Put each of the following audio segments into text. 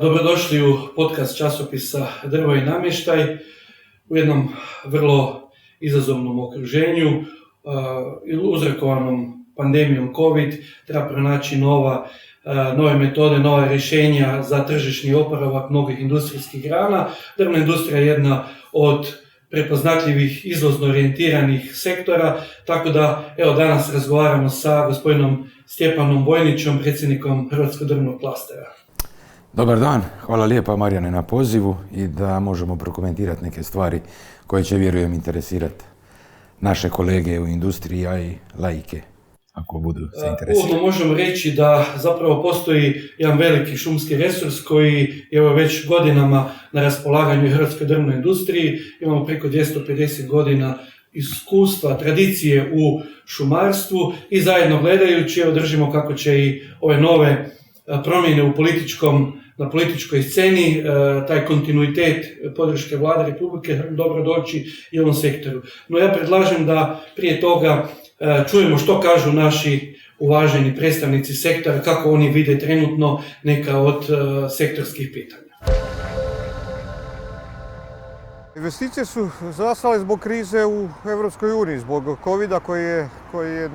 Dobrodošli u podcast časopisa Drvo i namještaj u jednom vrlo izazovnom okruženju, uzrokovanom pandemijom COVID. Treba pronaći nove metode, nova rješenja za tržišni oporavak mnogih industrijskih grana. Drvna industrija je jedna od prepoznatljivih izvozno orijentiranih sektora, tako da danas razgovaramo sa gospodinom Stjepanom Vojnićem, predsjednikom Hrvatskog drvnog klastera. Dobar dan, hvala lijepa Marijane na pozivu i da možemo prokomentirati neke stvari koje će, vjerujem, interesirati naše kolege u industriji, a i laike, ako budu se interesirati. Uvodno možemo reći da zapravo postoji jedan veliki šumski resurs koji je već godinama na raspolaganju Hrvatskoj drvnoj industriji. Imamo preko 250 godina iskustva, tradicije u šumarstvu i zajedno gledajući držimo kako će i ove nove promjene na političkoj sceni, taj kontinuitet podrške Vlade Republike dobro doći i ovom sektoru. No ja predlažem da prije toga čujemo što kažu naši uvaženi predstavnici sektora, kako oni vide trenutno neka od sektorskih pitanja. Investicije su zastale zbog krize u Europskoj uniji, zbog COVID-a koji je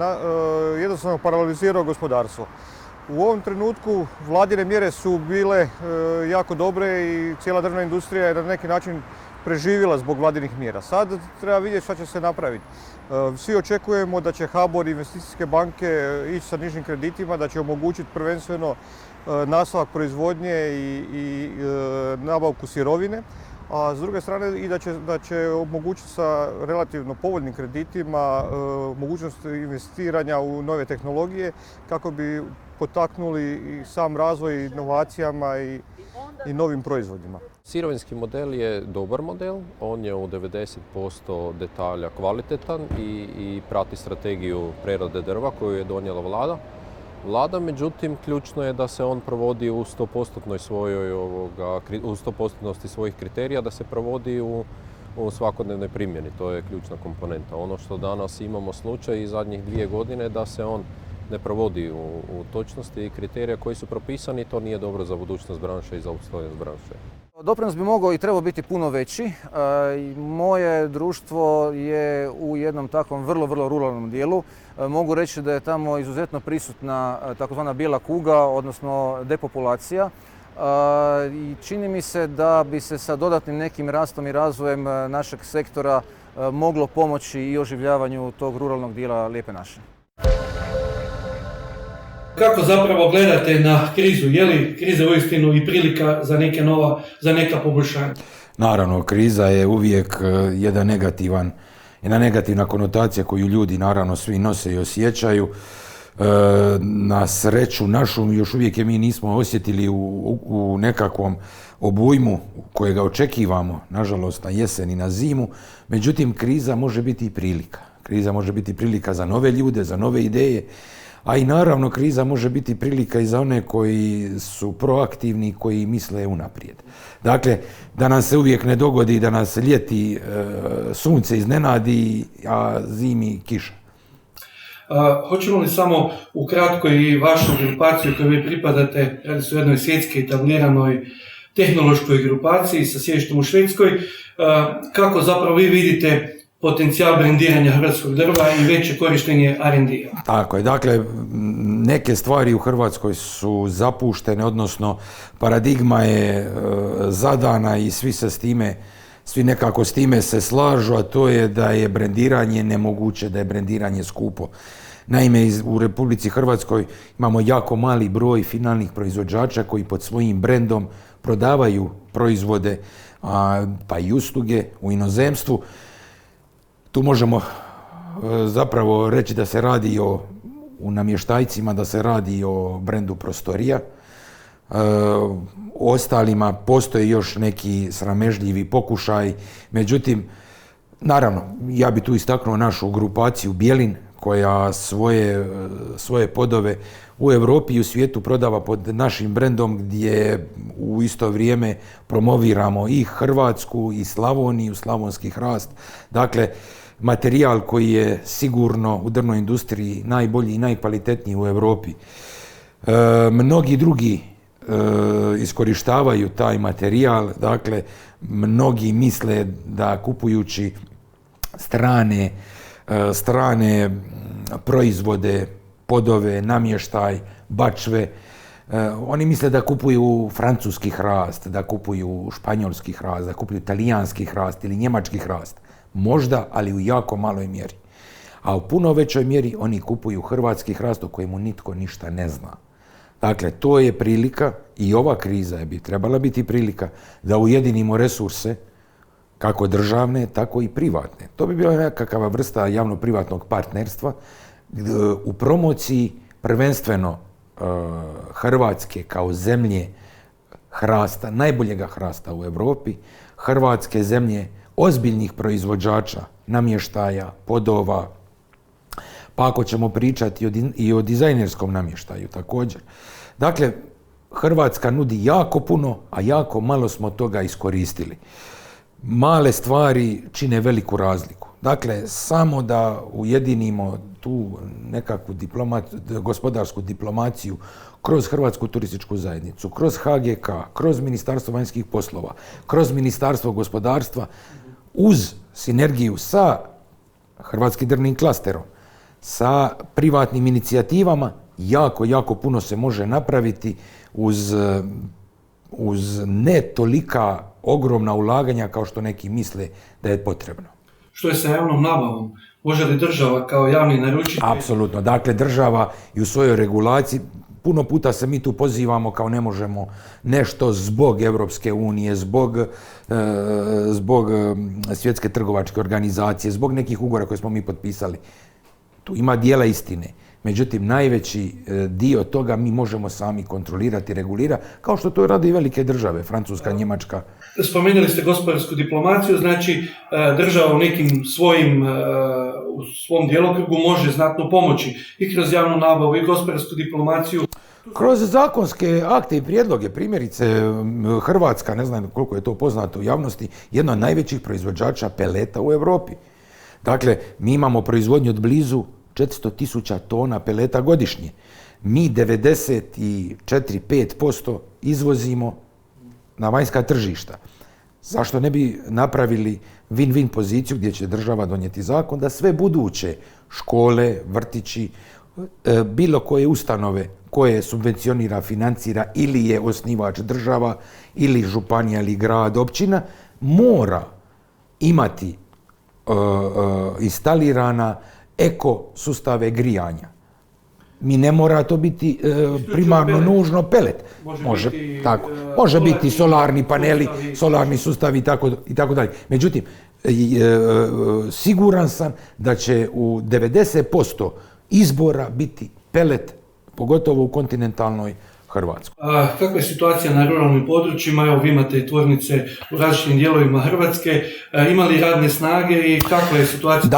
jednostavno paralizirao gospodarstvo. U ovom trenutku vladine mjere su bile jako dobre i cijela drvna industrija je na neki način preživjela zbog vladinih mjera. Sad treba vidjeti šta će se napraviti. Svi očekujemo da će HBOR i investicijske banke ići sa nižim kreditima, da će omogućiti prvenstveno nastavak proizvodnje i nabavku sirovine, a s druge strane i da će omogućiti sa relativno povoljnim kreditima mogućnost investiranja u nove tehnologije kako bi potaknuli i sam razvoj inovacijama i novim proizvodima. Sirovinski model je dobar model, on je u 90% detalja kvalitetan i prati strategiju prerade drva koju je donijela Vlada, međutim, ključno je da se on provodi u 100% svojih kriterija, da se provodi u svakodnevnoj primjeni. To je ključna komponenta. Ono što danas imamo slučaj i zadnjih 2 godine da se on ne provodi u točnosti i kriterija koji su propisani, to nije dobro za budućnost branše i za opstojnost branše. Doprinos bi mogao i trebao biti puno veći. Moje društvo je u jednom takvom vrlo ruralnom dijelu. Mogu reći da je tamo izuzetno prisutna takozvana bijela kuga, odnosno depopulacija. I čini mi se da bi se sa dodatnim nekim rastom i razvojem našeg sektora moglo pomoći i oživljavanju tog ruralnog dijela Lijepe naše. Kako zapravo gledate na krizu? Je li kriza uistinu i prilika za neka poboljšanja? Naravno, kriza je uvijek jedna negativna konotacija koju ljudi naravno svi nose i osjećaju. Na sreću našu još uvijek je mi nismo osjetili u nekakvom obujmu kojega očekivamo, nažalost, na jesen i na zimu. Međutim, kriza može biti i prilika. Kriza može biti prilika za nove ljude, za nove ideje, a i naravno kriza može biti prilika i za one koji su proaktivni, koji misle unaprijed. Dakle, da nam se uvijek ne dogodi da nas ljeti sunce iznenadi, a zimi kiša. Hoćemo li samo ukratko i vašu grupaciju koju vi pripadate, radi se o jednoj svjetski etabliranoj tehnološkoj grupaciji sa sjedištem u Švedskoj, kako zapravo vi vidite potencijal brendiranja hrvatskog drva i veće korištenje R&D-a? Tako je, dakle, neke stvari u Hrvatskoj su zapuštene, odnosno paradigma je zadana i svi nekako s time se slažu, a to je da je brendiranje nemoguće, da je brendiranje skupo. Naime, u Republici Hrvatskoj imamo jako mali broj finalnih proizvođača koji pod svojim brendom prodavaju proizvode pa i usluge u inozemstvu. Tu možemo zapravo reći da se radi u namještajcima, da se radi o brendu prostorija. Ostalima postoje još neki sramežljivi pokušaj, međutim, naravno, ja bi tu istaknuo našu grupaciju Bjelin, koja svoje podove u Europi i u svijetu prodava pod našim brendom, gdje u isto vrijeme promoviramo i Hrvatsku i Slavoniju, slavonski hrast. Dakle, materijal koji je sigurno u drvnoj industriji najbolji i najkvalitetniji u Europi. Mnogi drugi iskorištavaju taj materijal, dakle, mnogi misle da kupujući strane proizvode, podove, namještaj, bačve, oni misle da kupuju francuski hrast, da kupuju španjolski hrast, da kupuju talijanski hrast ili njemački hrast. Možda, ali u jako maloj mjeri. A u puno većoj mjeri oni kupuju hrvatski hrast o kojemu nitko ništa ne zna. Dakle, to je prilika i ova kriza bi trebala biti prilika da ujedinimo resurse, kako državne, tako i privatne. To bi bila nekakva vrsta javno-privatnog partnerstva u promociji prvenstveno Hrvatske kao zemlje hrasta, najboljega hrasta u Europi, Hrvatske zemlje ozbiljnih proizvođača, namještaja, podova, pa ako ćemo pričati i o dizajnerskom namještaju također. Dakle, Hrvatska nudi jako puno, a jako malo smo toga iskoristili. Male stvari čine veliku razliku. Dakle, samo da ujedinimo tu nekakvu gospodarsku diplomaciju kroz Hrvatsku turističku zajednicu, kroz HGK, kroz Ministarstvo vanjskih poslova, kroz Ministarstvo gospodarstva, uz sinergiju sa Hrvatskim drvnim klasterom, sa privatnim inicijativama, jako puno se može napraviti uz ne tolika ogromna ulaganja kao što neki misle da je potrebno. Što je sa javnom nabavom? Može li država kao javni naručitelj? Apsolutno. Dakle, država i u svojoj regulaciji, puno puta se mi tu pozivamo kao ne možemo nešto zbog Europske unije, zbog Svjetske trgovačke organizacije, zbog nekih ugovora koje smo mi potpisali. Tu ima dijela istine. Međutim, najveći dio toga mi možemo sami kontrolirati, regulirati, kao što to rade i velike države, Francuska, Njemačka. Spomenuli ste gospodarsku diplomaciju, znači država u nekim u svom djelokrugu može znatno pomoći i kroz javnu nabavu i gospodarsku diplomaciju. Kroz zakonske akte i prijedloge, primjerice Hrvatska, ne znam koliko je to poznato u javnosti, jedna od najvećih proizvođača peleta u Europi. Dakle, mi imamo proizvodnju od blizu 400.000 tona peleta godišnje. Mi 94-5% izvozimo na vanjska tržišta. Zašto ne bi napravili win-win poziciju gdje će država donijeti zakon da sve buduće škole, vrtići, bilo koje ustanove koje subvencionira, financira ili je osnivač država ili županija ili grad, općina, mora imati instalirana eko sustave grijanja. Mi ne mora to biti primarno nužno pelet. Može biti solarni paneli, solarni sustavi i tako dalje. Međutim, siguran sam da će u 90% izbora biti pelet, pogotovo u kontinentalnoj Hrvatskoj. Kakva je situacija na ruralnim područjima? Evo, vi imate i tvornice u različitim dijelovima Hrvatske. Ima li radne snage i kakva je situacija?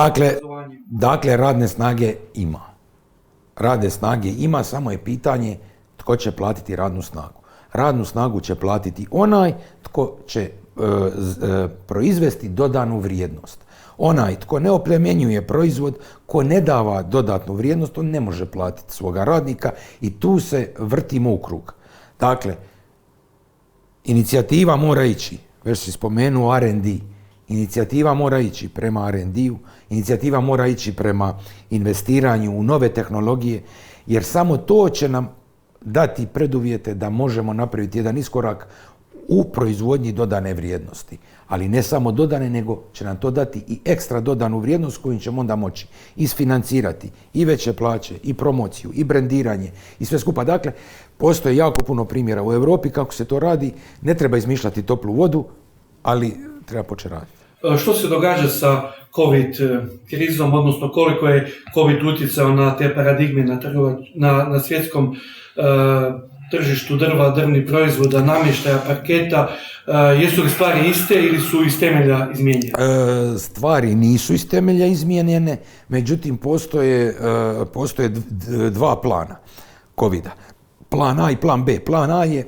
Dakle, radne snage ima. Radne snage ima, samo je pitanje tko će platiti radnu snagu. Radnu snagu će platiti onaj tko će proizvesti dodanu vrijednost. Onaj tko ne oplemenjuje proizvod, ko ne dava dodatnu vrijednost, on ne može platiti svoga radnika i tu se vrtimo u krug. Dakle, inicijativa mora ići, već si spomenuo R&D, inicijativa mora ići prema R&D-u, inicijativa mora ići prema investiranju u nove tehnologije, jer samo to će nam dati preduvjete da možemo napraviti jedan iskorak u proizvodnji dodane vrijednosti. Ali ne samo dodane, nego će nam to dati i ekstra dodanu vrijednost koju ćemo onda moći isfinancirati i veće plaće, i promociju, i brendiranje, i sve skupa. Dakle, postoje jako puno primjera u Europi kako se to radi. Ne treba izmišljati toplu vodu, ali treba početi raditi. Što se događa sa COVID krizom, odnosno koliko je COVID utjecao na te paradigme na svjetskom tržištu drva, drvnih proizvoda, namještaja, parketa? Jesu li stvari iste ili su iz temelja izmijenjene? Stvari nisu iz temelja izmijenjene, međutim postoje dva plana COVID-a. Plan A i plan B. Plan A je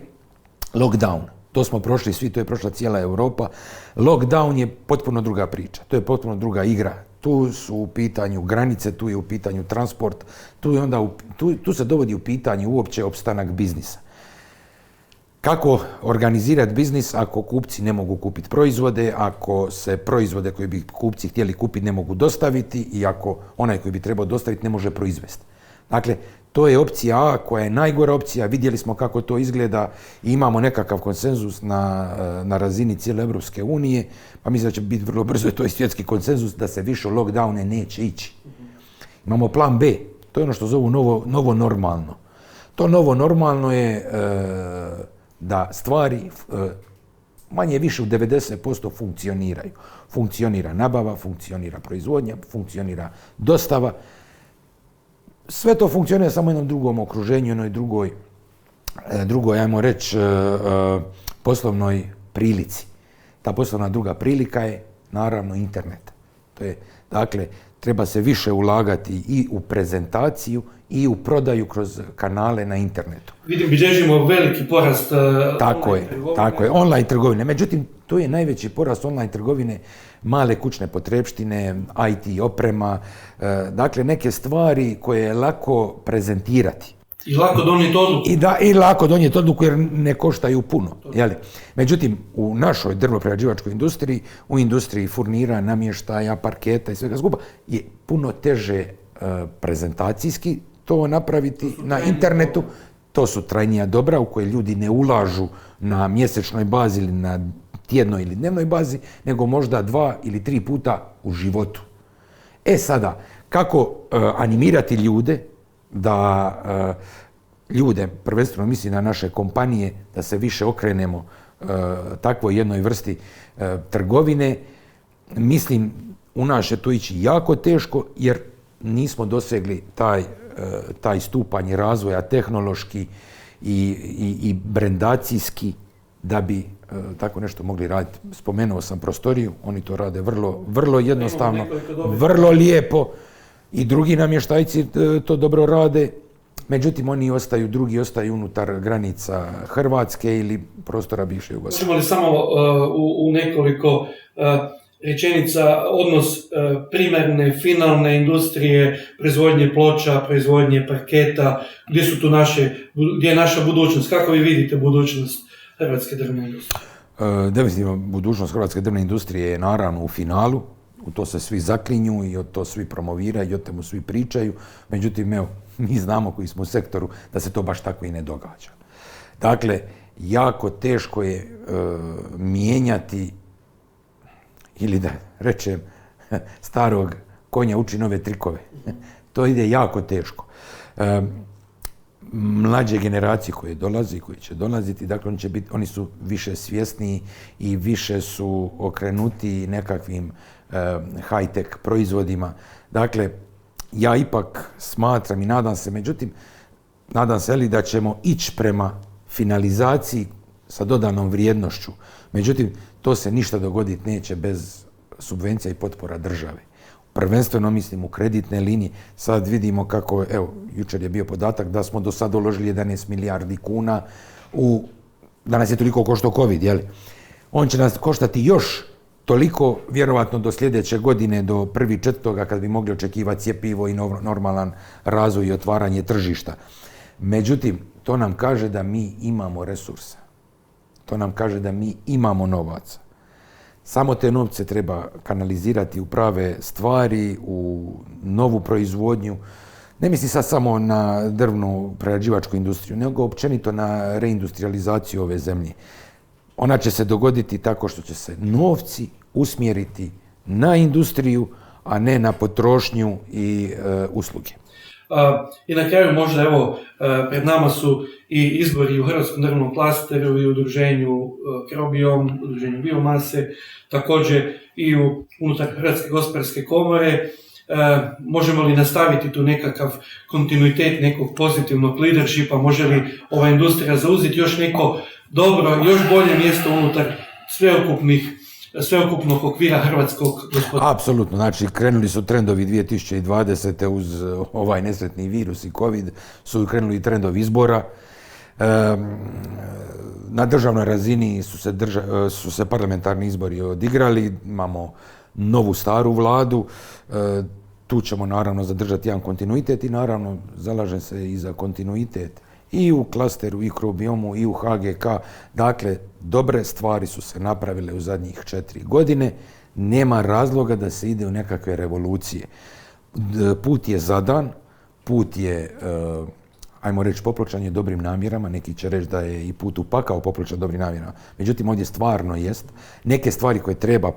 lockdown. To smo prošli svi, to je prošla cijela Europa. Lockdown je potpuno druga priča, to je potpuno druga igra. Tu su u pitanju granice, tu je u pitanju transport, tu se dovodi u pitanje uopće opstanak biznisa. kako organizirati biznis ako kupci ne mogu kupiti proizvode, ako se proizvode koje bi kupci htjeli kupiti ne mogu dostaviti i ako onaj koji bi trebao dostaviti ne može proizvesti. Dakle, to je opcija A koja je najgora opcija, vidjeli smo kako to izgleda i imamo nekakav konsenzus na razini cijele Europske unije, pa mislim da će biti vrlo brzo i to je svjetski konsenzus da se više lockdowne neće ići. Imamo plan B, to je ono što zovu novo normalno. To novo normalno je da stvari manje više u 90% funkcioniraju. Funkcionira nabava, funkcionira proizvodnja, funkcionira dostava. Sve to funkcionira samo u jednom drugom okruženju, jednoj drugoj, ajmo reći, poslovnoj prilici. Ta poslovna druga prilika je naravno internet. Dakle, treba se više ulagati i u prezentaciju i u prodaju kroz kanale na internetu. Vidim, bilježimo veliki porast Tako je, online trgovine. Međutim, to je najveći porast online trgovine, male kućne potrepštine, IT oprema, dakle neke stvari koje je lako prezentirati. I lako donijeti odluku. I lako donijeti odluku jer ne koštaju puno. Jeli? Međutim, u našoj drvno-prerađivačkoj industriji, u industriji furnira, namještaja, parketa i svega skupa, je puno teže prezentacijski to napraviti na internetu. To su trajnija dobra u koje ljudi ne ulažu na mjesečnoj bazi ili na tjednoj ili dnevnoj bazi, nego možda 2 ili 3 puta u životu. Sada, kako animirati ljude da ljude, prvenstveno mislim na naše kompanije, da se više okrenemo takvoj jednoj vrsti trgovine, mislim u nas će to ići jako teško jer nismo dosegli taj stupanj razvoja tehnološki i brendacijski da bi tako nešto mogli raditi. Spomenuo sam prostoriju, oni to rade vrlo jednostavno, vrlo lijepo i drugi namještajci to dobro rade, međutim oni drugi ostaju unutar granica Hrvatske ili prostora bivše Jugoslavije. Možemo li samo u nekoliko rečenica odnos primarne, finalne industrije, proizvodnje ploča, proizvodnje parketa, gdje je naša budućnost? Kako vi vidite budućnost hrvatske drvne industrije? Definitivno, budućnost hrvatske drvne industrije je naravno u finalu, u to se svi zaklinju i o to svi promoviraju i o temu svi pričaju, međutim, evo, mi znamo koji smo u sektoru da se to baš tako i ne događa. Dakle, jako teško je mijenjati ili da rečem, starog konja uči nove trikove. To ide jako teško. Mlađe generacije koje dolazi, koji će dolaziti, dakle oni su više svjesniji i više su okrenuti nekakvim high-tech proizvodima. Dakle, ja ipak smatram i nadam se, međutim, nadam se da ćemo ići prema finalizaciji sa dodanom vrijednošću. Međutim, to se ništa dogoditi neće bez subvencija i potpora države. Prvenstveno mislim u kreditne linije. Sad vidimo kako, evo, jučer je bio podatak da smo do sad uložili 11 milijardi kuna da nas je toliko koštao COVID, jel? On će nas koštati još toliko, vjerovatno do sljedeće godine, do 1.4. kad bi mogli očekivati cjepivo i normalan razvoj i otvaranje tržišta. Međutim, to nam kaže da mi imamo resursa. To nam kaže da mi imamo novaca. Samo te novce treba kanalizirati u prave stvari, u novu proizvodnju. Ne mislim sad samo na drvnu prerađivačku industriju, nego općenito na reindustrializaciju ove zemlje. Ona će se dogoditi tako što će se novci usmjeriti na industriju, a ne na potrošnju i usluge. I na kraju možda, evo, pred nama su i izbori u Hrvatskom drvnom klasteru i u udruženju Crobium, udruženju biomase, također i unutar Hrvatske gospodarske komore. Možemo li nastaviti tu nekakav kontinuitet nekog pozitivnog leadershipa, može li ova industrija zauzeti još neko dobro, još bolje mjesto unutar sveukupnog okvira hrvatskog gospodarstva? Apsolutno, znači krenuli su trendovi 2020. uz ovaj nesretni virus i COVID, su krenuli i trendovi izbora. Na državnoj razini su se parlamentarni izbori odigrali, imamo novu staru vladu, tu ćemo naravno zadržati jedan kontinuitet i naravno zalažem se i za kontinuitet i u klasteru, i Krobiomu, i u HGK. Dakle, dobre stvari su se napravile u zadnjih 4 godine. Nema razloga da se ide u nekakve revolucije. Put je zadan, put je, ajmo reći, popločan je dobrim namjerama. Neki će reći da je i put u pakao popločan dobrim namjerama. Međutim, ovdje stvarno jest. Neke stvari koje treba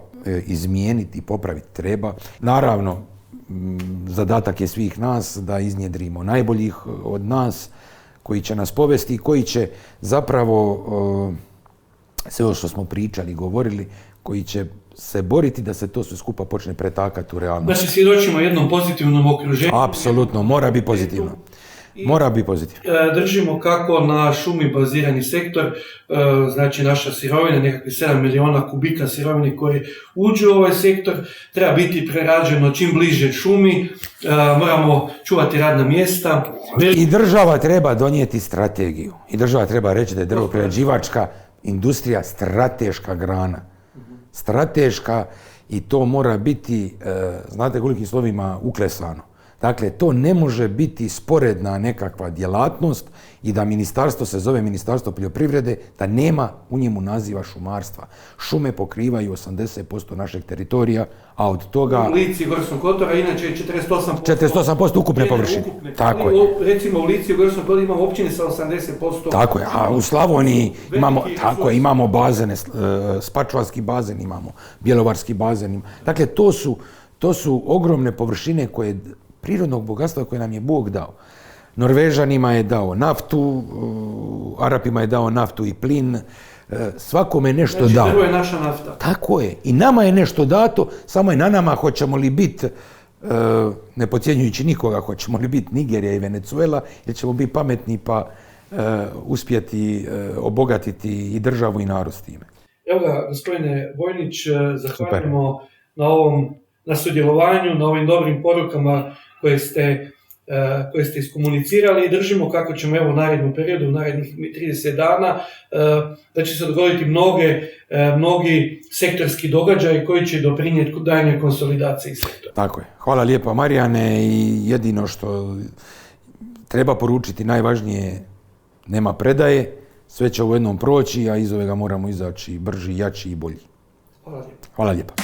izmijeniti i popraviti treba. Naravno, zadatak je svih nas da iznjedrimo najboljih od nas, koji će nas povesti i koji će zapravo sve ovo što smo pričali i govorili, koji će se boriti da se to sve skupa počne pretakati u realnost. Da se svjedočimo jednom pozitivnom okruženju. Apsolutno, mora biti pozitivno. Mora biti pozitivno. Držimo kako na šumi bazirani sektor, znači naša sirovina, nekakvih 7 miliona kubika sirovine koje uđu u ovaj sektor, treba biti prerađeno čim bliže šumi, moramo čuvati radna mjesta. I država treba donijeti strategiju. I država treba reći da je drvoprerađivačka industrija strateška grana. Strateška, i to mora biti, znate kolikim slovima, uklesano. Dakle, to ne može biti sporedna nekakva djelatnost i da ministarstvo se zove Ministarstvo poljoprivrede, da nema u njemu naziva šumarstva. Šume pokrivaju 80% našeg teritorija, a od toga... U Lici i Gorskom kotaru, inače je 48% ukupne površine. Tako je. Recimo u Lici i Gorskom kotaru imamo općine sa 80%. Tako je, a u Slavoniji imamo bazene, Spačvanski bazen imamo, Bjelovarski bazen. Dakle, to su ogromne površine koje prirodnog bogatstva koje nam je Bog dao. Norvežanima je dao naftu, Arapima je dao naftu i plin, svakome je nešto dao. Znači, drvo je naša nafta. Tako je. I nama je nešto dato, samo je na nama hoćemo li biti, ne podcjenjujući nikoga, hoćemo li biti Nigerija i Venezuela, jer ćemo biti pametni pa uspjeti obogatiti i državu i narod s time. Evo ga, gospodine Vojnić, zahvaljujemo na sudjelovanju, na ovim dobrim porukama koje ste iskomunicirali i držimo kako ćemo u narednom periodu, u narednih 30 dana, da će se dogoditi mnogi sektorski događaji koji će doprinijeti daljnjoj konsolidaciji sektora. Tako je. Hvala lijepa, Marijane, i jedino što treba poručiti, najvažnije, nema predaje, sve će u jednom proći, a iz ovega moramo izaći brži, jači i bolji. Hvala lijepa. Hvala lijepa.